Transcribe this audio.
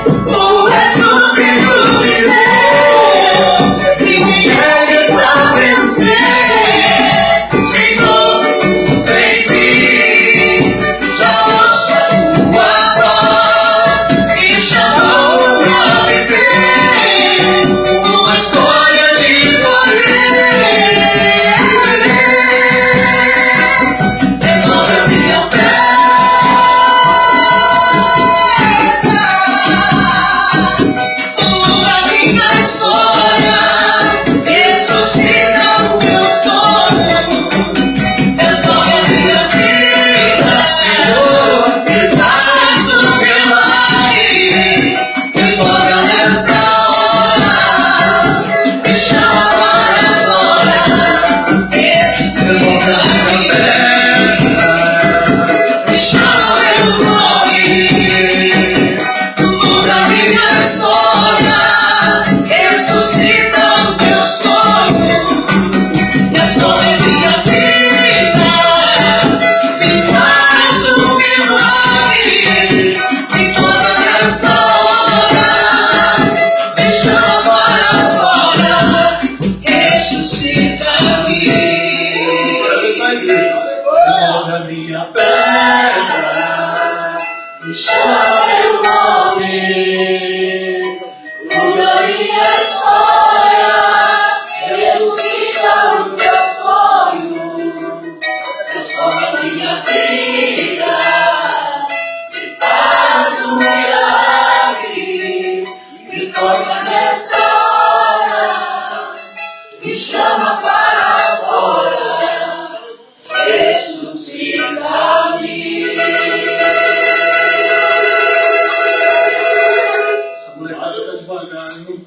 Tu és o Filho de Deus, que me ergue pra vencer. Senhor, vem vir, só ouça a tua voz, me chamou pra viver uma história de poder. Renova minha fé. Toda minha pedra, me chama meu nome, muda minha história, ressuscita o meu sonho, transforma minha vida, me faz um milagre, me toca nessa hora, me chama para fora. Ressuscita-me. Essa molecada tá devagar, hein?